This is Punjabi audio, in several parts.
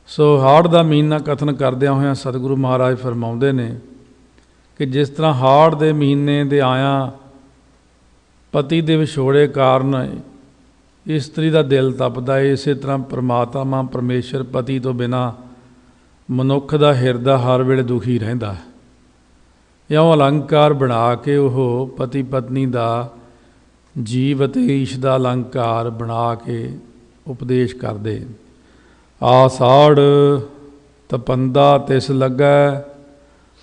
सो हाड़ का महीना कथन करदिया होया सतगुरु महाराज फरमाउंदे ने कि जिस तरह हाड़ के महीने दे आया पति के विछोड़े कारण इस्त्री का दिल तपदा है, इस तरह परमात्मा परमेश्वर पति तो बिना मनुख का हिरदा हर वेले दुखी रहिंदा है। इउं अलंकार बना के वो पति पत्नी का जीव ते ईश का अलंकार बना के उपदेश करदे। आसाड़ तपंदा तिस लगै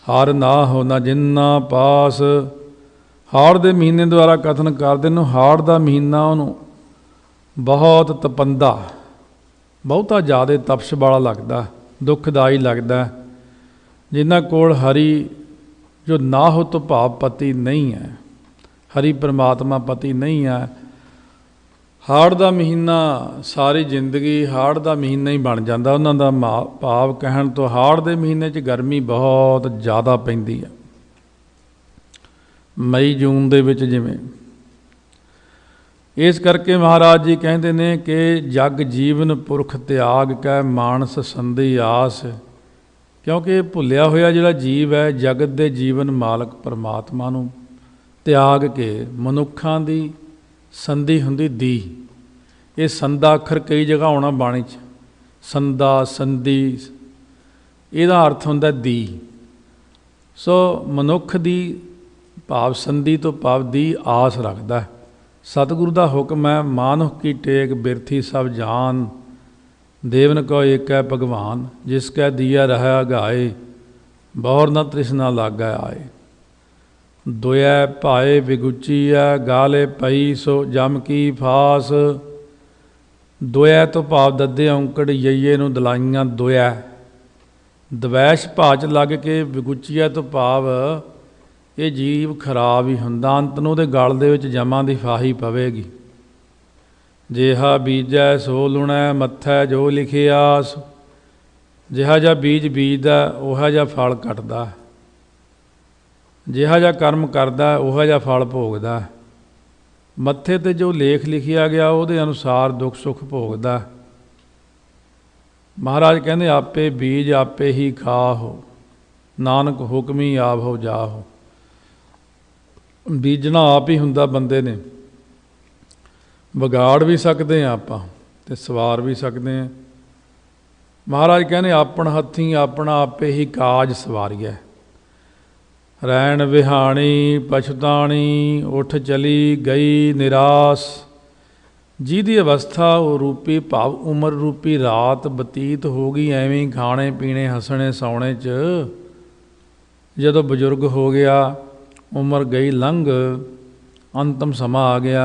हर ना हो न जिन्ना पास। हाड़ के महीने द्वारा कथन करते हैं। हाड़ का महीना उन्होंने बहुत तपंदा बहुता ज़्यादा तपश वाला लगता, दुखदाई लगता। जिन्हां कोल हरि जो ना हो तो भाव पति नहीं है, हरि परमात्मा पति नहीं है। हाड़ का महीना सारी जिंदगी हाड़ का महीना ही बन जाता। उन्हों का भाव कहण तो हाड़ के महीने च गर्मी बहुत ज़्यादा पैंदी है, मई जून दे विच जिवें। इस करके महाराज जी कहते हैं कि जग जीवन पुरख त्याग कै मानस संधि आस। क्योंकि भुलिया होया जिहड़ा जीव है जगत दे जीवन मालक परमात्मा नूं त्याग के मनुखां दी संधि हुंदी दी। ये संधा अखर कई जगह आउणा बाणी च, संधा संधि इहदा अर्थ हुंदा दी। सो मनुख दी भाव संधि तो भाव दी आस रखता है। सतगुरु का हुक्म है मानुख की टेक बिरथी सब जान देवन को एक है भगवान जिसकै दिया रहा गाए बौर न तृष्णा लागा आए। दुआ भाए बिगुची है गाले पई सो जम की फास। दुआ तो भाव ददे औंकड़ यईए नूं दलाइयां दुआ। दवैश भाच लग के बिगुचीआ तो भाव ये जीव खराब ही हुंदा, अंत नूं दे गल दे विच जमां दी फाही पवेगी। जिहा बीजै सो लुणै मत्थै जो लिखिया। जिहा जा बीज बीजदा उहा जा फल कटदा, जिहा जा कर्म करदा उहा जा फल भोगदा। मत्थे ते जो लेख लिखिया गया उहदे अनुसार दुख सुख भोगदा। महाराज कहंदे आपे बीज आपे ही खाहो नानक हुक्मी आवो जाहो। बीजना आप ही हुंदा बंदे ने, विगाड़ भी सकते हैं आपां ते सवार भी सकते हैं। महाराज कहने आपन हत्थी अपना आपे ही काज सवारिया। रैन विहाणी पछताणी उठ चली गई निराश। जिहदी अवस्था वो रूपी भाव उम्र रूपी रात बतीत हो गई एवें खाने पीने हसने सौने च। जदों बजुर्ग हो गया उम्र गई लंघ अंतम समा आ गया,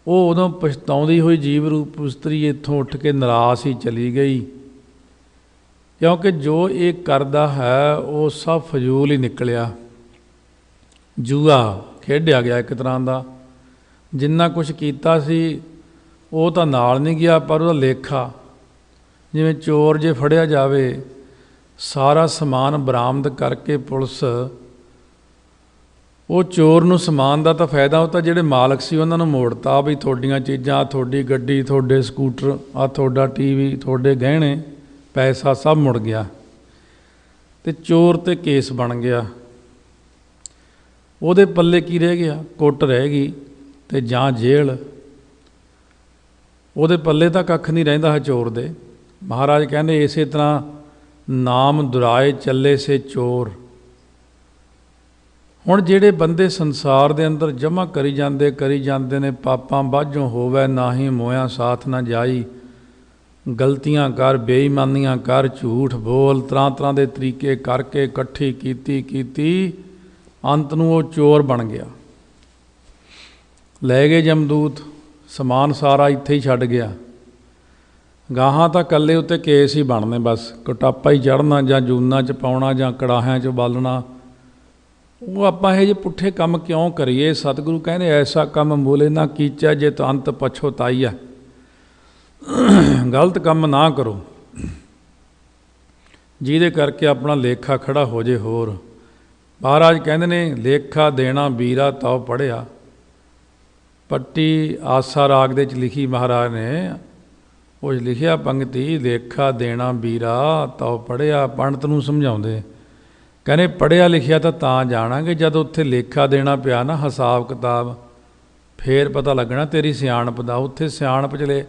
वो उदों पछताउंदी हुई जीव रूप इस्त्री इत्थों उठ के निराश ही चली गई। क्योंकि जो ये करदा है वो सब फजूल ही निकलिया, जूआ खेडिया गया एक तरह का। जिन्ना कुछ कीता सी वो तो नाल नहीं गया पर वह लेखा। जिवें चोर जे फड़िया जावे सारा समान बरामद करके पुलिस वो चोर नूं समान का तो फायदा होता जिहड़े मालक सी उन्हां नूं मोड़ता भी थोड़ियां चीज़ां थोड़ी गड्डी थोड़े स्कूटर आ थोड़ा टीवी थोड़े गहने पैसा सब मुड़ गया ते चोर ते केस बन गया। उहदे पल्ले की रह गया, कुट रह गई ते जां जेल। उहदे पल्ले तां कख नहीं रहिंदा है चोर दे। महाराज कहंदे इसे तरह नाम दुराए चले से चोर। हुण जिहड़े बंदे संसार दे अंदर जमा करी जांदे ने पापां बाझों होवै नाहीं मोया साथ ना जाई। गलतियां कर बेईमानियां कर झूठ बोल तरह तरह के तरीके करके इकट्ठी कीती अंत नूं वो चोर बन गया। लै गए जमदूत समान सारा इत्थे ही छड्ड गया। गाहां तां कल्ले उत्ते केस ही बनने बस कटापा ही चढ़ना जां जूना च पाउणा जां कड़ाहियां च बालना। वो आपां इह जे पुट्ठे काम क्यों करिए। सतगुरु कहने ऐसा काम मूले ना कीचा जे तो अंत पछोताईया। गलत काम ना करो जिहदे करके अपना लेखा खड़ा हो जे होर। महाराज कहते ने लेखा देना बीरा तो पढ़िया। पट्टी आसा राग दे च लिखी महाराज ने ਉਹ ਲਿਖਿਆ ਪੰਗਤੀ, ਲੇਖਾ ਦੇਣਾ ਵੀਰਾ ਤਉ ਪੜ੍ਹਿਆ। ਪੰਡਤ ਨੂੰ ਸਮਝਾਉਂਦੇ, ਕਹਿੰਦੇ ਪੜ੍ਹਿਆ ਲਿਖਿਆ ਤਾਂ ਜਾਣਾਂਗੇ, ਜਦ ਉੱਥੇ ਲੇਖਾ ਦੇਣਾ ਪਿਆ ਨਾ, ਹਿਸਾਬ ਕਿਤਾਬ, ਫੇਰ ਪਤਾ ਲੱਗਣਾ ਤੇਰੀ ਸਿਆਣਪ ਦਾ। ਉੱਥੇ ਸਿਆਣਪ 'ਚ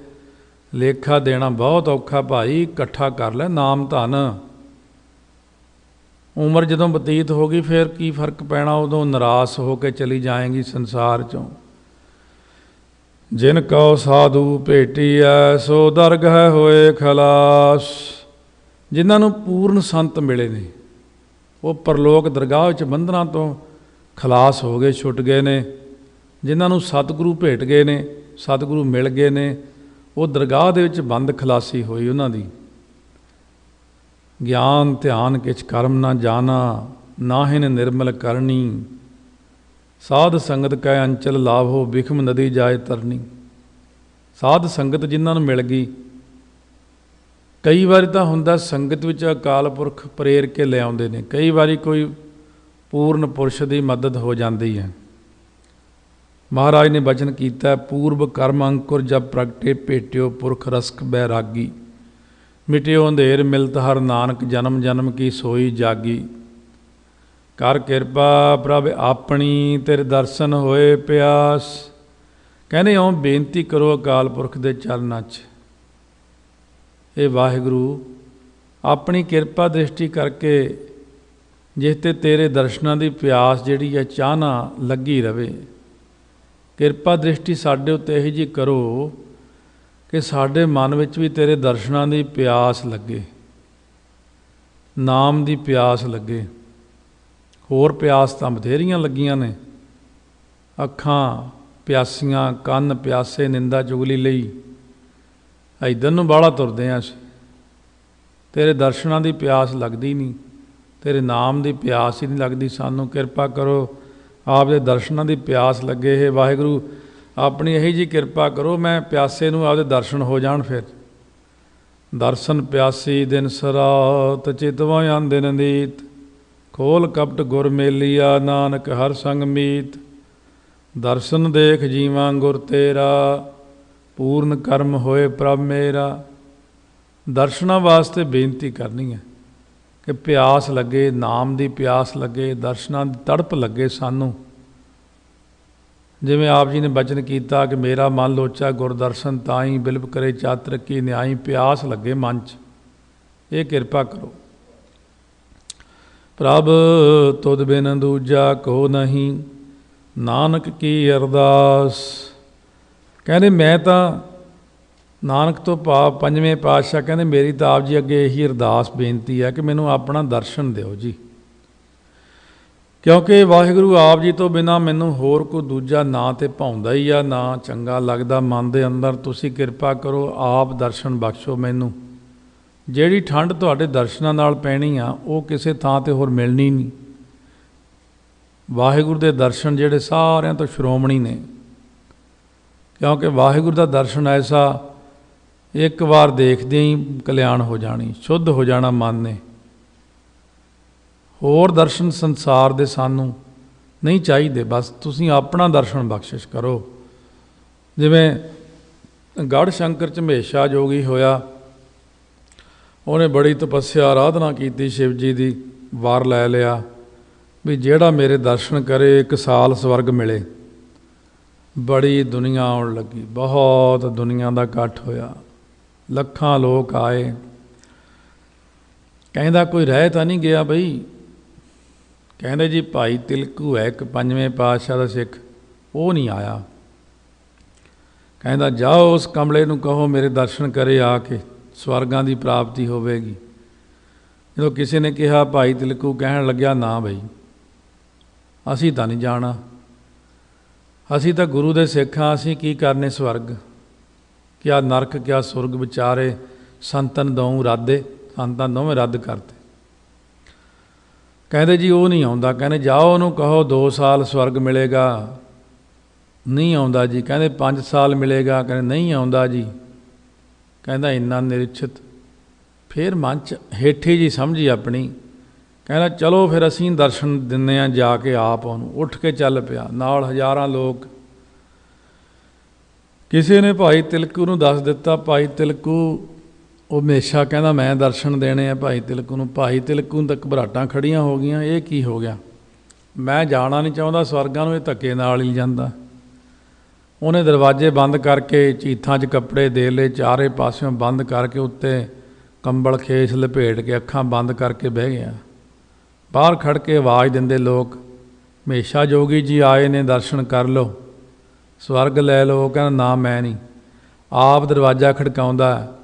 ਲੇਖਾ ਦੇਣਾ ਬਹੁਤ ਔਖਾ ਭਾਈ, ਇਕੱਠਾ ਕਰ ਲੈ ਨਾਮ ਧਨ। ਉਮਰ ਜਦੋਂ ਬਤੀਤ ਹੋ ਗਈ ਫਿਰ ਕੀ ਫਰਕ ਪੈਣਾ, ਉਦੋਂ ਨਿਰਾਸ਼ ਹੋ ਕੇ ਚਲੀ ਜਾਏਗੀ ਸੰਸਾਰ 'ਚੋਂ। ਜਿਨ ਕਉ ਸਾਧੂ ਭੇਟੀਐ ਸੋ ਦਰਗਹਿ ਹੋਏ ਖਲਾਸ। ਜਿਨ੍ਹਾਂ ਨੂੰ ਪੂਰਨ ਸੰਤ ਮਿਲੇ ਨੇ ਉਹ ਪਰਲੋਕ ਦਰਗਾਹ ਵਿੱਚ ਬੰਧਨਾਂ ਤੋਂ ਖਲਾਸ ਹੋ ਗਏ, ਛੁੱਟ ਗਏ ਨੇ। ਜਿਨ੍ਹਾਂ ਨੂੰ ਸਤਿਗੁਰੂ ਭੇਟ ਗਏ ਨੇ, ਸਤਿਗੁਰੂ ਮਿਲ ਗਏ ਨੇ, ਉਹ ਦਰਗਾਹ ਦੇ ਵਿੱਚ ਬੰਦ ਖਲਾਸੀ ਹੋਈ ਉਹਨਾਂ ਦੀ। ਗਿਆਨ ਧਿਆਨ ਕਿਛ ਕਰਮ ਨਾ ਜਾਣਾ, ਨਾਹਿਨ ਨਿਰਮਲ ਕਰਨੀ। ਸਾਧ ਸੰਗਤ ਕੈ ਅੰਚਲ ਲਾਭੋ, ਬਿਖਮ ਨਦੀ ਜਾਏ ਤਰਨੀ। ਸਾਧ ਸੰਗਤ ਜਿਨ੍ਹਾਂ ਨੂੰ ਮਿਲ ਗਈ, ਕਈ ਵਾਰੀ ਤਾਂ ਹੁੰਦਾ ਸੰਗਤ ਵਿੱਚ ਅਕਾਲ ਪੁਰਖ ਪ੍ਰੇਰ ਕੇ ਲਿਆਉਂਦੇ ਨੇ, ਕਈ ਵਾਰੀ ਕੋਈ ਪੂਰਨ ਪੁਰਸ਼ ਦੀ ਮਦਦ ਹੋ ਜਾਂਦੀ ਹੈ। ਮਹਾਰਾਜ ਨੇ ਬਚਨ ਕੀਤਾ, ਪੂਰਬ ਕਰਮ ਅੰਕੁਰ ਜਬ ਪ੍ਰਗਟੇ, ਭੇਟਿਓ ਪੁਰਖ ਰਸਕ ਬੈਰਾਗੀ। ਮਿਟਿਓ ਅੰਧੇਰ ਮਿਲਤ ਹਰ ਨਾਨਕ, ਜਨਮ ਜਨਮ ਕੀ ਸੋਈ ਜਾਗੀ। ਕਰ ਕਿਰਪਾ ਪ੍ਰਭ ਆਪਣੀ, ਤੇਰੇ ਦਰਸ਼ਨ ਹੋਏ ਪਿਆਸ। ਕਹਿੰਦੇ ਇਉਂ ਬੇਨਤੀ ਕਰੋ ਅਕਾਲ ਪੁਰਖ ਦੇ ਚਰਨਾਂ 'ਚ, ਇਹ ਵਾਹਿਗੁਰੂ ਆਪਣੀ ਕਿਰਪਾ ਦ੍ਰਿਸ਼ਟੀ ਕਰਕੇ ਜਿਸ 'ਤੇ ਤੇਰੇ ਦਰਸ਼ਨਾਂ ਦੀ ਪਿਆਸ ਜਿਹੜੀ ਹੈ ਚਾਹਨਾ ਲੱਗੀ ਰਵੇ। ਕਿਰਪਾ ਦ੍ਰਿਸ਼ਟੀ ਸਾਡੇ ਉੱਤੇ ਇਹੋ ਜਿਹੀ ਕਰੋ ਕਿ ਸਾਡੇ ਮਨ ਵਿੱਚ ਵੀ ਤੇਰੇ ਦਰਸ਼ਨਾਂ ਦੀ ਪਿਆਸ ਲੱਗੇ, ਨਾਮ ਦੀ ਪਿਆਸ ਲੱਗੇ। ਹੋਰ ਪਿਆਸ ਤਾਂ ਬਥੇਰੀਆਂ ਲੱਗੀਆਂ ਨੇ, ਅੱਖਾਂ ਪਿਆਸੀਆਂ, ਕੰਨ ਪਿਆਸੇ ਨਿੰਦਾ ਚੁਗਲੀ ਲਈ, ਇੱਧਰ ਨੂੰ ਬਾਹਲਾ ਤੁਰਦੇ ਹਾਂ ਅਸੀਂ। ਤੇਰੇ ਦਰਸ਼ਨਾਂ ਦੀ ਪਿਆਸ ਲੱਗਦੀ ਨਹੀਂ, ਤੇਰੇ ਨਾਮ ਦੀ ਪਿਆਸ ਹੀ ਨਹੀਂ ਲੱਗਦੀ ਸਾਨੂੰ। ਕਿਰਪਾ ਕਰੋ ਆਪ ਦੇ ਦਰਸ਼ਨਾਂ ਦੀ ਪਿਆਸ ਲੱਗੇ। ਇਹ ਵਾਹਿਗੁਰੂ ਆਪਣੀ ਇਹੀ ਜਿਹੀ ਕਿਰਪਾ ਕਰੋ, ਮੈਂ ਪਿਆਸੇ ਨੂੰ ਆਪਦੇ ਦਰਸ਼ਨ ਹੋ ਜਾਣ। ਫਿਰ ਦਰਸ਼ਨ ਪਿਆਸੀ ਦਿਨ ਸਰਾਤ, ਚਿਤਵਾ ਆਂਦੇ ਨਦੀਤ। ਖੋਲ ਕਪਟ ਗੁਰ ਮੇਲੀਆ, ਨਾਨਕ ਹਰ ਸੰਗ ਮੀਤ। ਦਰਸ਼ਨ ਦੇਖ ਜੀਵਾਂ ਗੁਰ ਤੇਰਾ, ਪੂਰਨ ਕਰਮ ਹੋਏ ਪ੍ਰਭ ਮੇਰਾ। ਦਰਸ਼ਨਾਂ ਵਾਸਤੇ ਬੇਨਤੀ ਕਰਨੀ ਹੈ ਕਿ ਪਿਆਸ ਲੱਗੇ, ਨਾਮ ਦੀ ਪਿਆਸ ਲੱਗੇ, ਦਰਸ਼ਨਾਂ ਦੀ ਤੜਪ ਲੱਗੇ ਸਾਨੂੰ। ਜਿਵੇਂ ਆਪ ਜੀ ਨੇ ਬਚਨ ਕੀਤਾ ਕਿ ਮੇਰਾ ਮਨ ਲੋਚਾ ਗੁਰਦਰਸ਼ਨ ਤਾਈ, ਬਿਲਬ ਕਰੇ ਚਾਤਰ ਕੀ ਨਿਆਈ। ਪਿਆਸ ਲੱਗੇ ਮਨ 'ਚ, ਇਹ ਕਿਰਪਾ ਕਰੋ। ਪ੍ਰਭ ਤੁਧ ਬਿਨ ਦੂਜਾ ਕੋ ਨਹੀਂ, ਨਾਨਕ ਕੀ ਅਰਦਾਸ। ਕਹਿੰਦੇ ਮੈਂ ਤਾਂ ਨਾਨਕ ਤੋਂ ਭਾਵ ਪੰਜਵੇਂ ਪਾਤਸ਼ਾਹ ਕਹਿੰਦੇ ਮੇਰੀ ਤਾਂ ਆਪ ਜੀ ਅੱਗੇ ਇਹੀ ਅਰਦਾਸ ਬੇਨਤੀ ਹੈ ਕਿ ਮੈਨੂੰ ਆਪਣਾ ਦਰਸ਼ਨ ਦਿਓ ਜੀ। ਕਿਉਂਕਿ ਵਾਹਿਗੁਰੂ ਆਪ ਜੀ ਤੋਂ ਬਿਨਾਂ ਮੈਨੂੰ ਹੋਰ ਕੋਈ ਦੂਜਾ ਨਾ ਤੇ ਭਾਉਂਦਾ ਹੀ ਆ, ਨਾ ਚੰਗਾ ਲੱਗਦਾ ਮਨ ਦੇ ਅੰਦਰ। ਤੁਸੀਂ ਕਿਰਪਾ ਕਰੋ, ਆਪ ਦਰਸ਼ਨ ਬਖਸ਼ੋ ਮੈਨੂੰ। ਜਿਹੜੀ ਠੰਡ ਤੁਹਾਡੇ ਦਰਸ਼ਨਾਂ ਨਾਲ ਪੈਣੀ ਆ ਉਹ ਕਿਸੇ ਥਾਂ 'ਤੇ ਹੋਰ ਮਿਲਣੀ ਨਹੀਂ। ਵਾਹਿਗੁਰੂ ਦੇ ਦਰਸ਼ਨ ਜਿਹੜੇ ਸਾਰਿਆਂ ਤੋਂ ਸ਼੍ਰੋਮਣੀ ਨੇ, ਕਿਉਂਕਿ ਵਾਹਿਗੁਰੂ ਦਾ ਦਰਸ਼ਨ ਐਸਾ ਇੱਕ ਵਾਰ ਦੇਖਦੇ ਹੀ ਕਲਿਆਣ ਹੋ ਜਾਣੀ, ਸ਼ੁੱਧ ਹੋ ਜਾਣਾ ਮਨ ਨੇ। ਹੋਰ ਦਰਸ਼ਨ ਸੰਸਾਰ ਦੇ ਸਾਨੂੰ ਨਹੀਂ ਚਾਹੀਦੇ, ਬਸ ਤੁਸੀਂ ਆਪਣਾ ਦਰਸ਼ਨ ਬਖਸ਼ਿਸ਼ ਕਰੋ। ਜਿਵੇਂ ਗੜ੍ਹ ਸ਼ੰਕਰ 'ਚ ਹਮੇਸ਼ਾ ਜੋਗੀ ਹੋਇਆ, ਉਹਨੇ ਬੜੀ ਤਪੱਸਿਆ ਆਰਾਧਨਾ ਕੀਤੀ ਸ਼ਿਵ ਜੀ ਦੀ, ਵਰ ਲੈ ਲਿਆ ਵੀ ਜਿਹੜਾ ਮੇਰੇ ਦਰਸ਼ਨ ਕਰੇ 1 ਸਾਲ ਸਵਰਗ ਮਿਲੇ। ਬੜੀ ਦੁਨੀਆ ਆਉਣ ਲੱਗੀ, ਬਹੁਤ ਦੁਨੀਆ ਦਾ ਇਕੱਠ ਹੋਇਆ, ਲੱਖਾਂ ਲੋਕ ਆਏ। ਕਹਿੰਦਾ ਕੋਈ ਰਹਿ ਤਾਂ ਨਹੀਂ ਗਿਆ ਬਈ। ਕਹਿੰਦੇ ਜੀ ਭਾਈ ਤਿਲਕੂ ਹੈ ਇੱਕ ਪੰਜਵੇਂ ਪਾਤਸ਼ਾਹ ਦਾ ਸਿੱਖ, ਉਹ ਨਹੀਂ ਆਇਆ। ਕਹਿੰਦਾ ਜਾਓ ਉਸ ਕਮਲੇ ਨੂੰ ਕਹੋ ਮੇਰੇ ਦਰਸ਼ਨ ਕਰੇ ਆ ਕੇ, ਸਵਰਗਾਂ ਦੀ ਪ੍ਰਾਪਤੀ ਹੋਵੇਗੀ। ਜਦੋਂ ਕਿਸੇ ਨੇ ਕਿਹਾ ਭਾਈ ਤਿਲਕੂ ਕਹਿਣ ਲੱਗਿਆ ਨਾ ਬਈ ਅਸੀਂ ਤਾਂ ਨਹੀਂ ਜਾਣਾ, ਅਸੀਂ ਤਾਂ ਗੁਰੂ ਦੇ ਸਿੱਖ ਹਾਂ, ਅਸੀਂ ਕੀ ਕਰਨੇ ਸਵਰਗ, ਕਿਆ ਨਰਕ ਕਿਆ ਸੁਰਗ ਵਿਚਾਰੇ ਸੰਤਨ ਦਊ ਰਾਦੇ। ਸੰਤਾਂ ਦੋਵੇਂ ਰੱਦ ਕਰਤੇ। ਕਹਿੰਦੇ ਜੀ ਉਹ ਨਹੀਂ ਆਉਂਦਾ। ਕਹਿੰਦੇ ਜਾਓ ਉਹਨੂੰ ਕਹੋ 2 ਸਾਲ ਸਵਰਗ ਮਿਲੇਗਾ, ਨਹੀਂ ਆਉਂਦਾ ਜੀ। ਕਹਿੰਦੇ 5 ਸਾਲ ਮਿਲੇਗਾ, ਕਹਿੰਦੇ ਨਹੀਂ ਆਉਂਦਾ ਜੀ। ਕਹਿੰਦਾ ਇੰਨਾ ਨਿਰੀਛਿਤ। ਫਿਰ ਮਨ 'ਚ ਹੇਠੀ ਜੀ ਸਮਝੀ ਆਪਣੀ। ਕਹਿੰਦਾ ਚਲੋ ਫਿਰ ਅਸੀਂ ਦਰਸ਼ਨ ਦਿੰਦੇ ਹਾਂ ਜਾ ਕੇ ਆਪ ਉਹਨੂੰ। ਉੱਠ ਕੇ ਚੱਲ ਪਿਆ, ਨਾਲ ਹਜ਼ਾਰਾਂ ਲੋਕ। ਕਿਸੇ ਨੇ ਭਾਈ ਤਿਲਕੂ ਨੂੰ ਦੱਸ ਦਿੱਤਾ, ਭਾਈ ਤਿਲਕੂ ਉਹ ਹਮੇਸ਼ਾ ਕਹਿੰਦਾ ਮੈਂ ਦਰਸ਼ਨ ਦੇਣੇ ਆ ਭਾਈ ਤਿਲਕੂ ਨੂੰ। ਭਾਈ ਤਿਲਕੂ ਨੂੰ ਤਾਂ ਘਬਰਾਹਟਾਂ ਖੜੀਆਂ ਹੋ ਗਈਆਂ, ਇਹ ਕੀ ਹੋ ਗਿਆ, ਮੈਂ ਜਾਣਾ ਨਹੀਂ ਚਾਹੁੰਦਾ ਸਵਰਗਾਂ ਨੂੰ, ਇਹ ਧੱਕੇ ਨਾਲ ਹੀ ਜਾਂਦਾ। ਉਹਨੇ ਦਰਵਾਜ਼ੇ ਬੰਦ ਕਰਕੇ, ਚੀਥਾਂ 'ਚ ਕੱਪੜੇ ਦੇ ਲਏ, ਚਾਰੇ ਪਾਸਿਓਂ ਬੰਦ ਕਰਕੇ, ਉੱਤੇ ਕੰਬਲ ਖੇਸ ਲਪੇਟ ਕੇ, ਅੱਖਾਂ ਬੰਦ ਕਰਕੇ ਬਹਿ ਗਿਆ। ਬਾਹਰ ਖੜ੍ਹ ਕੇ ਆਵਾਜ਼ ਦਿੰਦੇ ਲੋਕ, ਹਮੇਸ਼ਾ ਜੋਗੀ ਜੀ ਆਏ ਨੇ, ਦਰਸ਼ਨ ਕਰ ਲਓ, ਸਵਰਗ ਲੈ ਲਓ। ਉਹ ਕਹਿੰਦਾ ਨਾ ਮੈਂ ਨਹੀਂ। ਆਪ ਦਰਵਾਜ਼ਾ ਖੜਕਾਉਂਦਾ,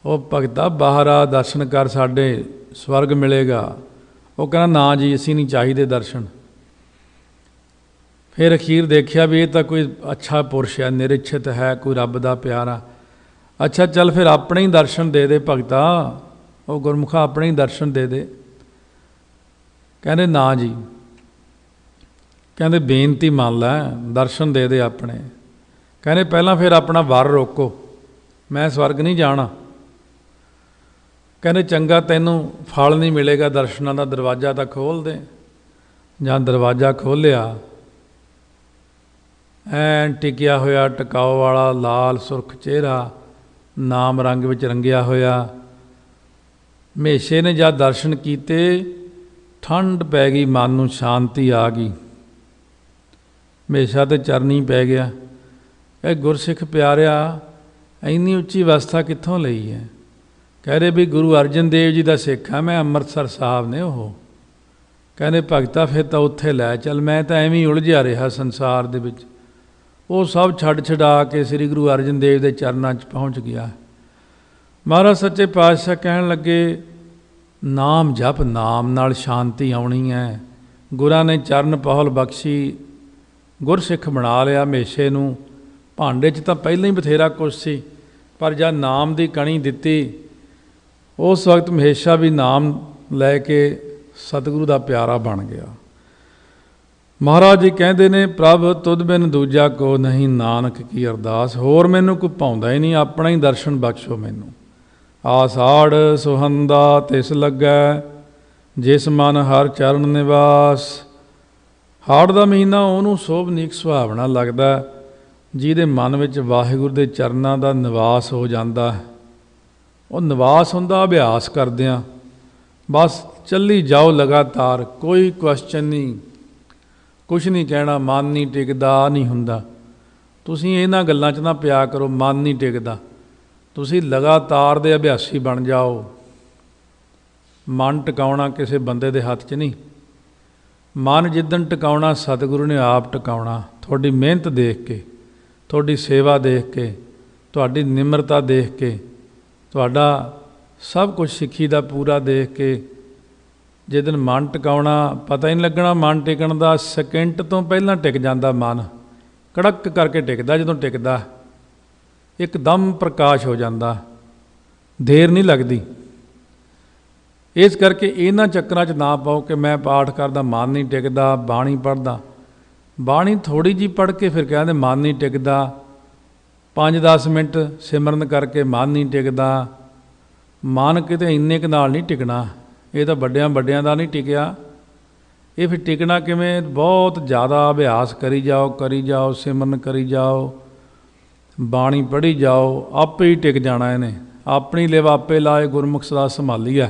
ਉਹ ਭਗਤਾ ਬਾਹਰ ਆ, ਦਰਸ਼ਨ ਕਰ, ਸਾਡੇ ਸਵਰਗ ਮਿਲੇਗਾ। ਉਹ ਕਹਿੰਦਾ ਨਾ ਜੀ ਅਸੀਂ ਨਹੀਂ ਚਾਹੀਦੇ ਦਰਸ਼ਨ। ਫਿਰ ਅਖੀਰ ਦੇਖਿਆ ਵੀ ਇਹ ਤਾਂ ਕੋਈ ਅੱਛਾ ਪੁਰਸ਼ ਹੈ, ਨਿਰਇਛਿਤ ਹੈ, ਕੋਈ ਰੱਬ ਦਾ ਪਿਆਰਾ। ਅੱਛਾ ਚੱਲ ਫਿਰ ਆਪਣੇ ਹੀ ਦਰਸ਼ਨ ਦੇ ਦੇ ਭਗਤਾ, ਉਹ ਗੁਰਮੁਖਾ ਆਪਣੇ ਹੀ ਦਰਸ਼ਨ ਦੇ ਦੇ। ਕਹਿੰਦੇ ਨਾ ਜੀ। ਕਹਿੰਦੇ ਬੇਨਤੀ ਮੰਨ ਲੈ, ਦਰਸ਼ਨ ਦੇ ਦੇ ਆਪਣੇ। ਕਹਿੰਦੇ ਪਹਿਲਾਂ ਫਿਰ ਆਪਣਾ ਵਰ ਰੋਕੋ, ਮੈਂ ਸਵਰਗ ਨਹੀਂ ਜਾਣਾ। ਕਹਿੰਦੇ ਚੰਗਾ ਤੈਨੂੰ ਫਲ ਨਹੀਂ ਮਿਲੇਗਾ ਦਰਸ਼ਨਾਂ ਦਾ, ਦਰਵਾਜ਼ਾ ਤਾਂ ਖੋਲ੍ਹ ਦੇ। ਜਾਂ ਦਰਵਾਜ਼ਾ ਖੋਲ੍ਹਿਆ, ਐਨ ਟਿਕਿਆ ਹੋਇਆ, ਟਿਕਾਓ ਵਾਲਾ ਲਾਲ ਸੁਰਖ ਚਿਹਰਾ, ਨਾਮ ਰੰਗ ਵਿੱਚ ਰੰਗਿਆ ਹੋਇਆ। ਹਮੇਸ਼ੇ ਨੇ ਜਦ ਦਰਸ਼ਨ ਕੀਤੇ, ਠੰਡ ਪੈ ਗਈ, ਮਨ ਨੂੰ ਸ਼ਾਂਤੀ ਆ ਗਈ। ਹਮੇਸ਼ਾ ਤੇ ਚਰਨੀ ਪੈ ਗਿਆ। ਇਹ ਗੁਰਸਿੱਖ ਪਿਆਰਿਆ, ਇੰਨੀ ਉੱਚੀ ਅਵਸਥਾ ਕਿੱਥੋਂ ਲਈ ਹੈ? ਕਹਿ ਰਹੇ ਵੀ ਗੁਰੂ ਅਰਜਨ ਦੇਵ ਜੀ ਦਾ ਸਿੱਖ ਹਾਂ ਮੈਂ, ਅੰਮ੍ਰਿਤਸਰ ਸਾਹਿਬ ਨੇ ਉਹ। ਕਹਿੰਦੇ ਭਗਤਾ ਫਿਰ ਤਾਂ ਉੱਥੇ ਲੈ ਚੱਲ, ਮੈਂ ਤਾਂ ਐਵੇਂ ਹੀ ਉਲਝਿਆ ਰਿਹਾ ਸੰਸਾਰ ਦੇ ਵਿੱਚ। ਉਹ ਸਭ ਛੱਡ ਛਡਾ ਕੇ ਸ੍ਰੀ ਗੁਰੂ ਅਰਜਨ ਦੇਵ ਦੇ ਚਰਨਾਂ 'ਚ ਪਹੁੰਚ ਗਿਆ। ਮਹਾਰਾਜ ਸੱਚੇ ਪਾਤਸ਼ਾਹ ਕਹਿਣ ਲੱਗੇ, ਨਾਮ ਜਪ, ਨਾਮ ਨਾਲ ਸ਼ਾਂਤੀ ਆਉਣੀ ਹੈ। ਗੁਰਾਂ ਨੇ ਚਰਨ ਪਹੁਲ ਬਖਸ਼ੀ, ਗੁਰਸਿੱਖ ਬਣਾ ਲਿਆ ਹਮੇਸ਼ੇ ਨੂੰ। ਭਾਂਡੇ 'ਚ ਤਾਂ ਪਹਿਲਾਂ ਹੀ ਬਥੇਰਾ ਕੁਛ ਸੀ, ਪਰ ਜਦ ਨਾਮ ਦੀ ਕਣੀ ਦਿੱਤੀ, ਉਸ ਵਕਤ ਹਮੇਸ਼ਾ ਵੀ ਨਾਮ ਲੈ ਕੇ ਸਤਿਗੁਰੂ ਦਾ ਪਿਆਰਾ ਬਣ ਗਿਆ। ਮਹਾਰਾਜ ਜੀ ਕਹਿੰਦੇ ਨੇ, ਪ੍ਰਭ ਤੁਧ ਬਿਨ ਦੂਜਾ ਕੋ ਨਹੀਂ, ਨਾਨਕ ਕੀ ਅਰਦਾਸ। ਹੋਰ ਮੈਨੂੰ ਕੋਈ ਭਾਉਂਦਾ ਹੀ ਨਹੀਂ, ਆਪਣਾ ਹੀ ਦਰਸ਼ਨ ਬਖਸ਼ੋ ਮੈਨੂੰ। ਆਸਾੜ ਸੁਹੰਦਾ ਤਿਸ ਲੱਗੈ, ਜਿਸ ਮਨ ਹਰ ਚਰਨ ਨਿਵਾਸ। ਹਾੜ ਦਾ ਮਹੀਨਾ ਉਹਨੂੰ ਸੋਭਨੀਕ ਸੁਹਾਵਣਾ ਲੱਗਦਾ ਜਿਹਦੇ ਮਨ ਵਿੱਚ ਵਾਹਿਗੁਰੂ ਦੇ ਚਰਨਾਂ ਦਾ ਨਿਵਾਸ ਹੋ ਜਾਂਦਾ। ਉਹ ਨਿਵਾਸ ਹੁੰਦਾ ਅਭਿਆਸ ਕਰਦਿਆਂ, ਬਸ ਚੱਲੀ ਜਾਓ ਲਗਾਤਾਰ, ਕੋਈ ਕੁਐਸਚਨ ਨਹੀਂ, ਕੁਛ ਨਹੀਂ ਕਹਿਣਾ, ਮਨ ਨਹੀਂ ਟਿਕਦਾ ਨਹੀਂ ਹੁੰਦਾ। ਤੁਸੀਂ ਇਹਨਾਂ ਗੱਲਾਂ 'ਚ ਨਾ ਪਿਆ ਕਰੋ, ਮਨ ਨਹੀਂ ਟਿਕਦਾ। ਤੁਸੀਂ ਲਗਾਤਾਰ ਦੇ ਅਭਿਆਸੀ ਬਣ ਜਾਓ। ਮਨ ਟਿਕਾਉਣਾ ਕਿਸੇ ਬੰਦੇ ਦੇ ਹੱਥ 'ਚ ਨਹੀਂ। ਮਨ ਜਿੱਦਣ ਟਿਕਾਉਣਾ, ਸਤਿਗੁਰੂ ਨੇ ਆਪ ਟਿਕਾਉਣਾ। ਤੁਹਾਡੀ ਮਿਹਨਤ ਦੇਖ ਕੇ, ਤੁਹਾਡੀ ਸੇਵਾ ਦੇਖ ਕੇ, ਤੁਹਾਡੀ ਨਿਮਰਤਾ ਦੇਖ ਕੇ, ਤੁਹਾਡਾ ਸਭ ਕੁਝ ਸਿੱਖੀ ਦਾ ਪੂਰਾ ਦੇਖ ਕੇ, ਜਿੱਦਣ ਮਨ ਟਿਕਾਉਣਾ, ਪਤਾ ਹੀ ਨਹੀਂ ਲੱਗਣਾ ਮਨ ਟਿਕਣ ਦਾ। ਸਕਿੰਟ ਤੋਂ ਪਹਿਲਾਂ ਟਿਕ ਜਾਂਦਾ ਮਨ, ਕੜਕ ਕਰਕੇ ਟਿਕਦਾ। ਜਦੋਂ ਟਿਕਦਾ ਇੱਕਦਮ ਪ੍ਰਕਾਸ਼ ਹੋ ਜਾਂਦਾ, ਦੇਰ ਨਹੀਂ ਲੱਗਦੀ। ਇਸ ਕਰਕੇ ਇਹਨਾਂ ਚੱਕਰਾਂ 'ਚ ਨਾ ਪਾਓ ਕਿ ਮੈਂ ਪਾਠ ਕਰਦਾ ਮਨ ਨਹੀਂ ਟਿਕਦਾ, ਬਾਣੀ ਪੜ੍ਹਦਾ। ਬਾਣੀ ਥੋੜ੍ਹੀ ਜਿਹੀ ਪੜ੍ਹ ਕੇ ਫਿਰ ਕਹਿੰਦੇ ਮਨ ਨਹੀਂ ਟਿਕਦਾ, 5-10 ਮਿੰਟ ਸਿਮਰਨ ਕਰਕੇ ਮਨ ਨਹੀਂ ਟਿਕਦਾ। ਮਨ ਕਿਤੇ ਇੰਨੇ ਕੁ ਨਾਲ ਨਹੀਂ ਟਿਕਣਾ, ਇਹ ਤਾਂ ਵੱਡਿਆਂ ਦਾ ਨਹੀਂ ਟਿਕਿਆ। ਇਹ ਫਿਰ ਟਿਕਣਾ ਕਿਵੇਂ? ਬਹੁਤ ਜ਼ਿਆਦਾ ਅਭਿਆਸ ਕਰੀ ਜਾਓ, ਸਿਮਰਨ ਕਰੀ ਜਾਓ, ਬਾਣੀ ਪੜ੍ਹੀ ਜਾਓ, ਆਪੇ ਹੀ ਟਿਕ ਜਾਣਾ ਇਹਨੇ। ਆਪਣੀ ਲਿਵ ਆਪੇ ਲਾਏ, ਗੁਰਮੁਖ ਸਦਾ ਸੰਭਾਲੀਐ।